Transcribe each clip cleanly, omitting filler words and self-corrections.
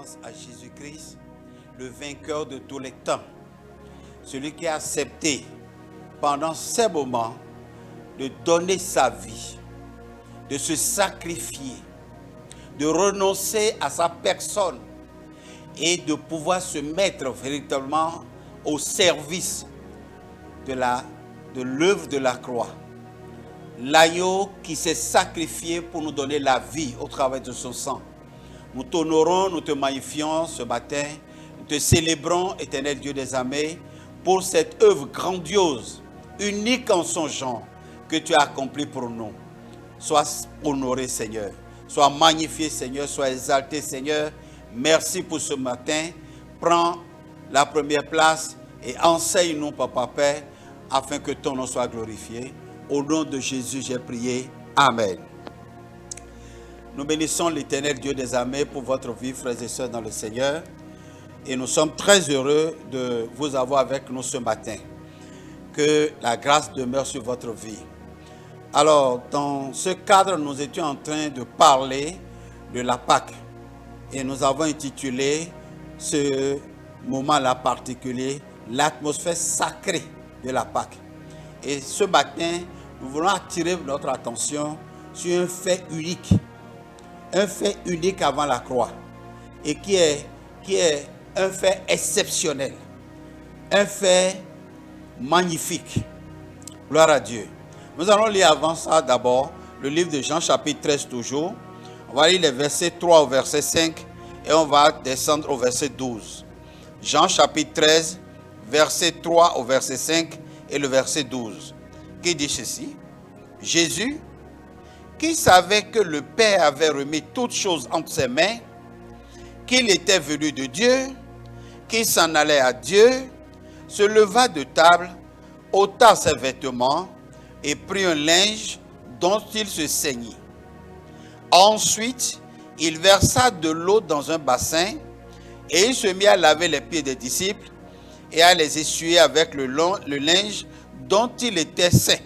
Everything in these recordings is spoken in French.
pense à Jésus-Christ, le vainqueur de tous les temps, celui qui a accepté pendant ces moments de donner sa vie, de se sacrifier, de renoncer à sa personne et de pouvoir se mettre véritablement au service de l'œuvre de la croix. L'agneau qui s'est sacrifié pour nous donner la vie au travers de son sang. Nous t'honorons, nous te magnifions ce matin, nous te célébrons, éternel Dieu des armées, pour cette œuvre grandiose, unique en son genre, que tu as accomplie pour nous. Sois honoré, Seigneur. Sois magnifié, Seigneur. Sois exalté, Seigneur. Merci pour ce matin. Prends la première place et enseigne-nous, Papa Père, afin que ton nom soit glorifié. Au nom de Jésus, j'ai prié. Amen. Nous bénissons l'Éternel Dieu des armées pour votre vie, frères et sœurs dans le Seigneur. Et nous sommes très heureux de vous avoir avec nous ce matin. Que la grâce demeure sur votre vie. Alors, dans ce cadre, nous étions en train de parler de la Pâque. Et nous avons intitulé ce moment-là particulier, l'atmosphère sacrée de la Pâque. Et ce matin, nous voulons attirer notre attention sur un fait unique. Un fait unique avant la croix. Et qui est un fait exceptionnel. Un fait magnifique. Gloire à Dieu. Nous allons lire avant ça d'abord le livre de Jean chapitre 13 toujours. On va lire les versets 3 au verset 5 et on va descendre au verset 12. Jean chapitre 13, verset 3 au verset 5 et le verset 12. Qui dit ceci? Jésus, qui savait que le Père avait remis toutes choses entre ses mains, qu'il était venu de Dieu, qu'il s'en allait à Dieu, se leva de table, ôta ses vêtements et prit un linge dont il se ceignit. Ensuite, il versa de l'eau dans un bassin et il se mit à laver les pieds des disciples et à les essuyer avec le linge dont il était saint.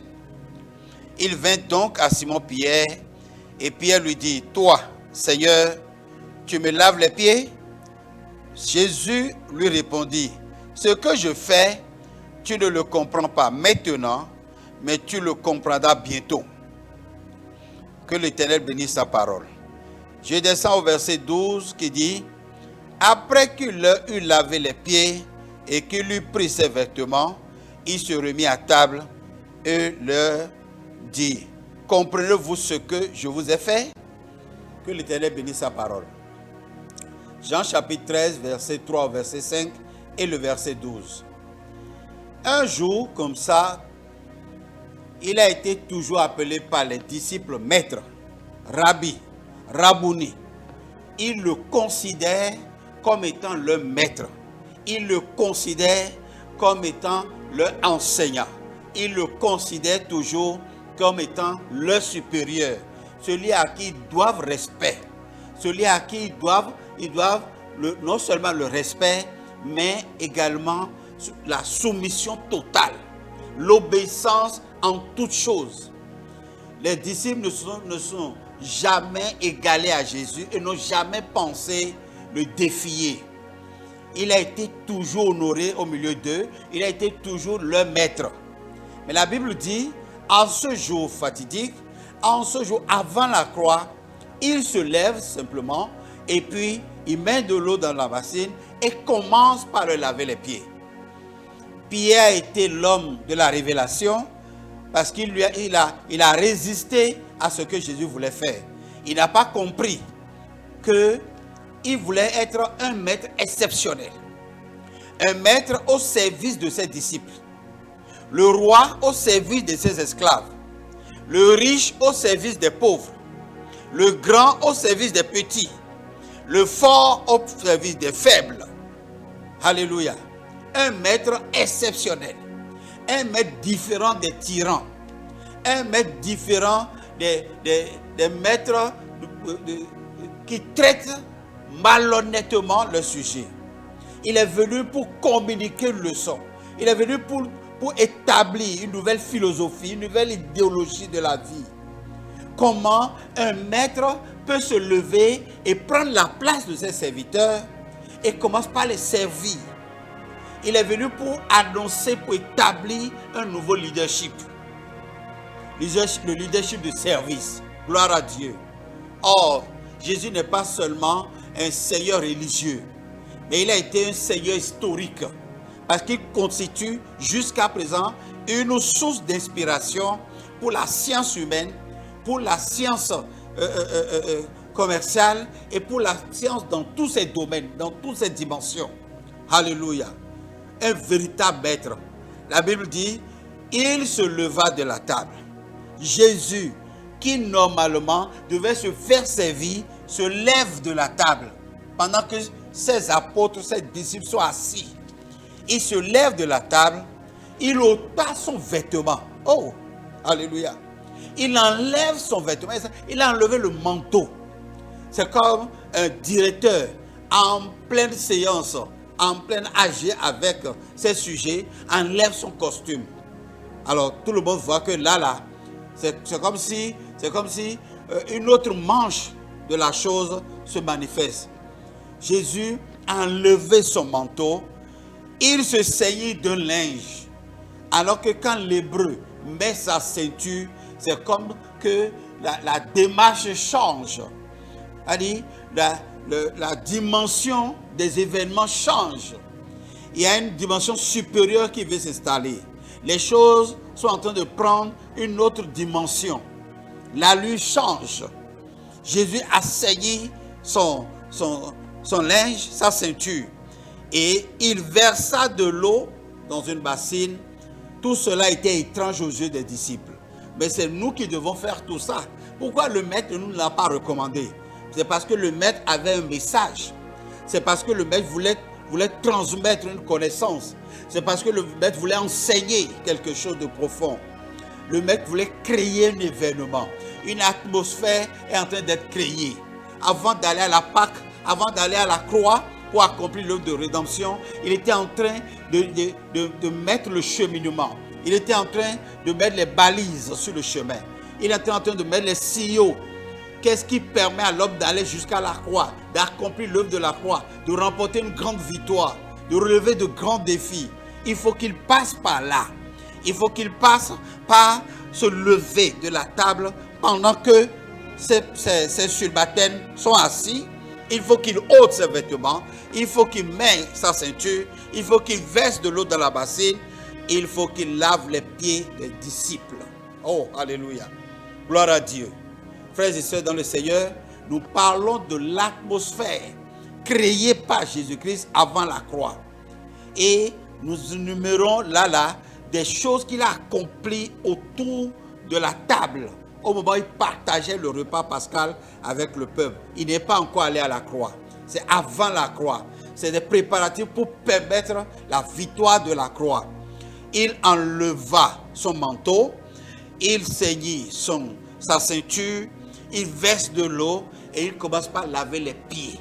Il vint donc à Simon-Pierre et Pierre lui dit, « Toi, Seigneur, tu me laves les pieds ?» Jésus lui répondit, « Ce que je fais, tu ne le comprends pas maintenant, mais tu le comprendras bientôt. » Que l'Éternel bénisse sa parole. Je descends au verset 12 qui dit, « Après qu'il leur eut lavé les pieds et qu'il eut pris ses vêtements, il se remit à table et leur dit, « Comprenez-vous ce que je vous ai fait? » Que l'Éternel bénisse sa parole. Jean chapitre 13, verset 3 au verset 5 et le verset 12. Un jour, comme ça, il a été toujours appelé par les disciples maître, rabbi, rabouni. Ils le considèrent comme étant le maître. Ils le considèrent comme étant leur enseignant. Ils le considèrent toujours comme étant le supérieur. Celui à qui ils doivent respect. Celui à qui ils doivent non seulement le respect, mais également la soumission totale. L'obéissance en toutes choses. Les disciples ne sont jamais égalés à Jésus et n'ont jamais pensé le défier. Il a été toujours honoré au milieu d'eux. Il a été toujours leur maître. Mais la Bible dit, en ce jour fatidique, en ce jour avant la croix, il se lève simplement et puis il met de l'eau dans la bassine et commence par leur laver les pieds. Pierre a été l'homme de la révélation parce qu'il a résisté à ce que Jésus voulait faire. Il n'a pas compris qu'il voulait être un maître exceptionnel. Un maître au service de ses disciples. Le roi au service de ses esclaves. Le riche au service des pauvres. Le grand au service des petits. Le fort au service des faibles. Alléluia. Un maître exceptionnel. Un maître différent des tyrans. Un maître différent des maîtres qui traitent malhonnêtement le sujet. Il est venu pour communiquer une leçon. Il est venu pour établir une nouvelle philosophie, une nouvelle idéologie de la vie. comment un maître peut se lever et prendre la place de ses serviteurs et commence par les servir. Il est venu pour annoncer, pour établir un nouveau leadership. Le leadership de service. Gloire à Dieu. Or, Jésus n'est pas seulement un Seigneur religieux, mais il a été un Seigneur historique, parce qu'il constitue jusqu'à présent une source d'inspiration pour la science humaine, pour la science commerciale et pour la science dans tous ces domaines, dans toutes ces dimensions. Alléluia. Un véritable maître. La Bible dit, il se leva de la table. Jésus, qui normalement devait se faire servir, se lève de la table pendant que ses apôtres, ses disciples sont assis. Il se lève de la table, il ôta son vêtement. Oh, alléluia. Il enlève son vêtement, il a enlevé le manteau. C'est comme un directeur en pleine séance, en pleine AG avec ses sujets, enlève son costume. Alors tout le monde voit que là, c'est comme si une autre manche de la chose se manifeste. Jésus a enlevé son manteau, il se saignit d'un linge. Alors que quand l'hébreu met sa ceinture, c'est comme que la démarche change. C'est-à-dire, la dimension des événements change. Il y a une dimension supérieure qui veut s'installer. Les choses sont en train de prendre une autre dimension. L'allure change. Jésus a saigné son linge, sa ceinture, et il versa de l'eau dans une bassine. Tout cela était étrange aux yeux des disciples. Mais c'est nous qui devons faire tout ça. Pourquoi le maître ne nous l'a pas recommandé? C'est parce que le maître avait un message. C'est parce que le maître voulait transmettre une connaissance. C'est parce que le maître voulait enseigner quelque chose de profond. Le maître voulait créer un événement. Une atmosphère est en train d'être créée. Avant d'aller à la Pâque, avant d'aller à la croix pour accomplir l'œuvre de rédemption, il était en train de mettre le cheminement. Il était en train de mettre les balises sur le chemin. Il était en train de mettre les signaux. Qu'est-ce qui permet à l'homme d'aller jusqu'à la croix, d'accomplir l'œuvre de la croix, de remporter une grande victoire, de relever de grands défis? Il faut qu'il passe par là. Il faut qu'il passe par se lever de la table pendant que ses subalternes sont assis. Il faut qu'il ôte ses vêtements. Il faut qu'il mette sa ceinture. Il faut qu'il verse de l'eau dans la bassine. Il faut qu'il lave les pieds des disciples. Oh, alléluia. Gloire à Dieu. Frères et sœurs dans le Seigneur, nous parlons de l'atmosphère créée par Jésus-Christ avant la croix. Et nous énumérons là des choses qu'il a accomplies autour de la table au moment où il partageait le repas pascal avec le peuple. Il n'est pas encore allé à la croix. C'est avant la croix. C'est des préparatifs pour permettre la victoire de la croix. Il enleva son manteau, il saignit sa ceinture, il verse de l'eau et il commence par laver les pieds.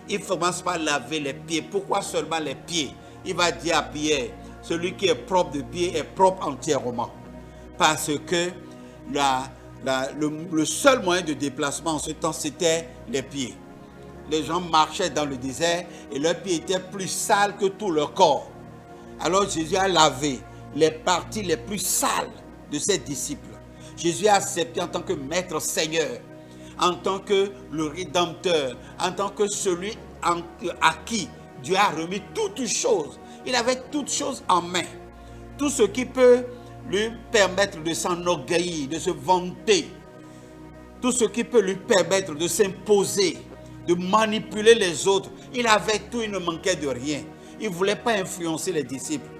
Il commence par laver les pieds. Pourquoi seulement les pieds? Il va dire à Pierre, celui qui est propre de pied est propre entièrement. Parce que le seul moyen de déplacement en ce temps, c'était les pieds. Les gens marchaient dans le désert et leurs pieds étaient plus sales que tout leur corps. Alors Jésus a lavé les parties les plus sales de ses disciples. Jésus a accepté en tant que maître Seigneur, en tant que le Rédempteur, en tant que celui à qui Dieu a remis toutes choses. Il avait toutes choses en main. Tout ce qui peut lui permettre de s'enorgueillir, de se vanter. Tout ce qui peut lui permettre de s'imposer, de manipuler les autres. Il avait tout, il ne manquait de rien. Il ne voulait pas influencer les disciples.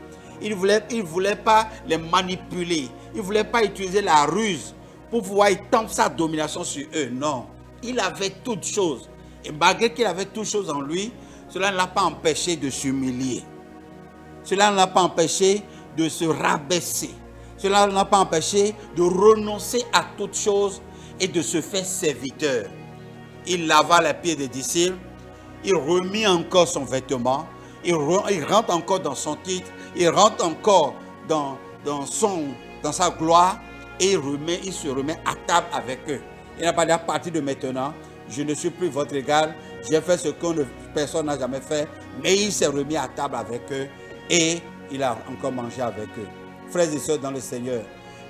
Il ne voulait pas les manipuler. Il ne voulait pas utiliser la ruse pour pouvoir étendre sa domination sur eux. Non, il avait toutes choses. Et malgré qu'il avait toutes choses en lui, cela ne l'a pas empêché de s'humilier. Cela ne l'a pas empêché de se rabaisser. Cela ne l'a pas empêché de renoncer à toutes choses et de se faire serviteur. Il lava les pieds des disciples. Il remit encore son vêtement. Il rentre encore dans son titre. Il rentre encore dans sa gloire. Et il se remet à table avec eux. Il n'a pas dit à partir de maintenant, je ne suis plus votre égal, j'ai fait ce que personne n'a jamais fait, mais il s'est remis à table avec eux et il a encore mangé avec eux. Frères et sœurs dans le Seigneur,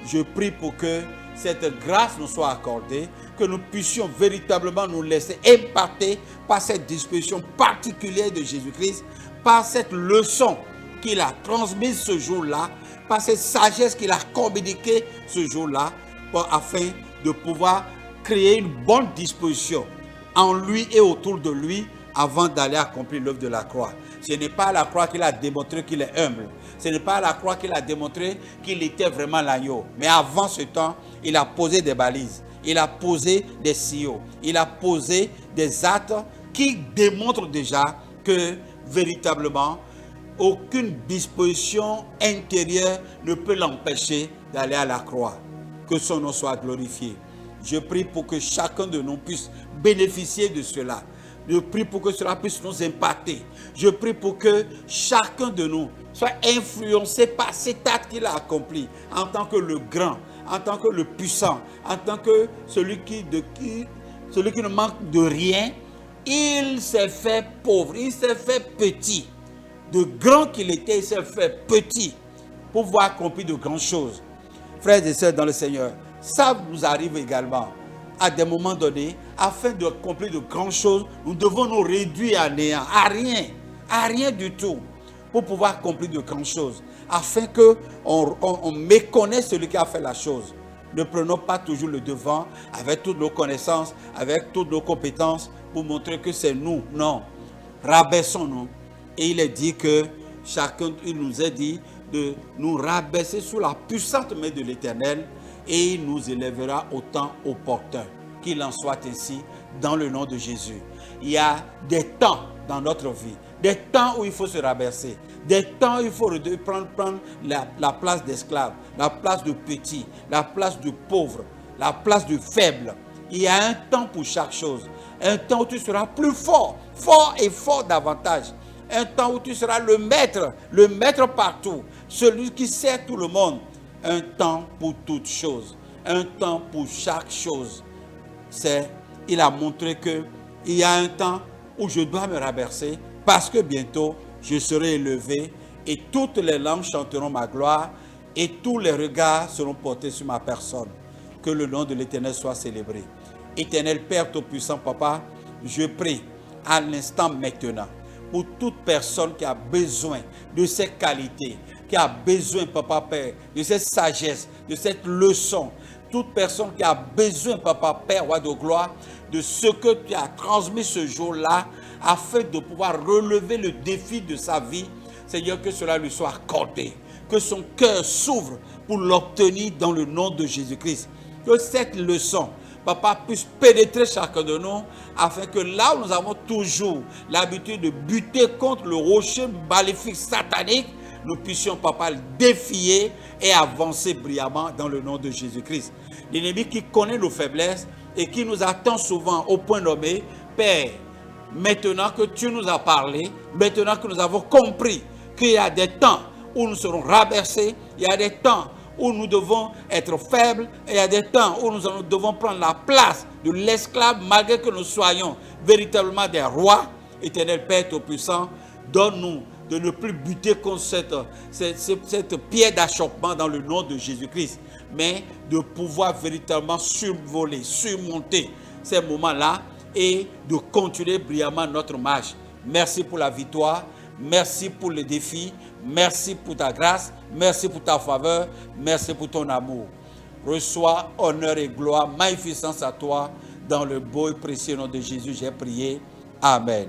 je prie pour que cette grâce nous soit accordée, que nous puissions véritablement nous laisser impacter par cette disposition particulière de Jésus-Christ, par cette leçon qu'il a transmise ce jour-là, par cette sagesse qu'il a communiquée ce jour-là, afin de pouvoir créer une bonne disposition en lui et autour de lui avant d'aller accomplir l'œuvre de la croix. Ce n'est pas à la croix qu'il a démontré qu'il est humble. Ce n'est pas à la croix qu'il a démontré qu'il était vraiment l'agneau. Mais avant ce temps, il a posé des balises. Il a posé des signaux. Il a posé des actes qui démontrent déjà que véritablement, aucune disposition intérieure ne peut l'empêcher d'aller à la croix. Que son nom soit glorifié. Je prie pour que chacun de nous puisse bénéficier de cela. Je prie pour que cela puisse nous impacter. Je prie pour que chacun de nous soit influencé par cet acte qu'il a accompli en tant que le grand, en tant que le puissant, en tant que celui qui ne manque de rien. Il s'est fait pauvre, il s'est fait petit. De grand qu'il était, il s'est fait petit pour pouvoir accomplir de grandes choses. Frères et sœurs dans le Seigneur, ça nous arrive également à des moments donnés, afin d'accomplir de grandes choses, nous devons nous réduire à néant, à rien du tout, pour pouvoir accomplir de grandes choses, afin qu'on méconnaisse celui qui a fait la chose. Ne prenons pas toujours le devant avec toutes nos connaissances, avec toutes nos compétences, pour montrer que c'est nous. Non, rabaissons-nous. Et il est dit que chacun, il nous a dit de nous rabaisser sous la puissante main de l'Éternel, et il nous élèvera au temps opportun. Qu'il en soit ainsi dans le nom de Jésus. Il y a des temps dans notre vie, des temps où il faut se rabaisser, des temps où il faut prendre la place d'esclave, la place de petit, la place de pauvre, la place de faible. Il y a un temps pour chaque chose. Un temps où tu seras plus fort, fort et fort davantage. Un temps où tu seras le maître partout, celui qui sert tout le monde. Un temps pour toutes choses, un temps pour chaque chose. Il a montré qu'il y a un temps où je dois me rabaisser parce que bientôt je serai élevé et toutes les langues chanteront ma gloire et tous les regards seront portés sur ma personne. Que le nom de l'Éternel soit célébré. Éternel Père Tout-Puissant, Papa, je prie à l'instant maintenant pour toute personne qui a besoin de ces qualités, qui a besoin, Papa Père, de cette sagesse, de cette leçon. Toute personne qui a besoin, Papa Père, Roi de gloire, de ce que tu as transmis ce jour-là, afin de pouvoir relever le défi de sa vie. Seigneur, que cela lui soit accordé, que son cœur s'ouvre pour l'obtenir dans le nom de Jésus-Christ. Que cette leçon, Papa, puisse pénétrer chacun de nous, afin que là où nous avons toujours l'habitude de buter contre le rocher maléfique satanique, nous puissions, Papa, le défier et avancer brillamment dans le nom de Jésus-Christ. L'ennemi qui connaît nos faiblesses et qui nous attend souvent au point nommé, Père, maintenant que tu nous as parlé, maintenant que nous avons compris qu'il y a des temps où nous serons rabaissés, il y a des temps où nous devons être faibles, et il y a des temps où nous devons prendre la place de l'esclave, malgré que nous soyons véritablement des rois. Éternel Père Tout-Puissant, donne-nous de ne plus buter contre cette pierre d'achoppement dans le nom de Jésus-Christ, mais de pouvoir véritablement survoler, surmonter ces moments-là et de continuer brillamment notre marche. Merci pour la victoire, merci pour le défi, merci pour ta grâce, merci pour ta faveur, merci pour ton amour. Reçois honneur et gloire, magnificence à toi, dans le beau et précieux nom de Jésus, j'ai prié. Amen.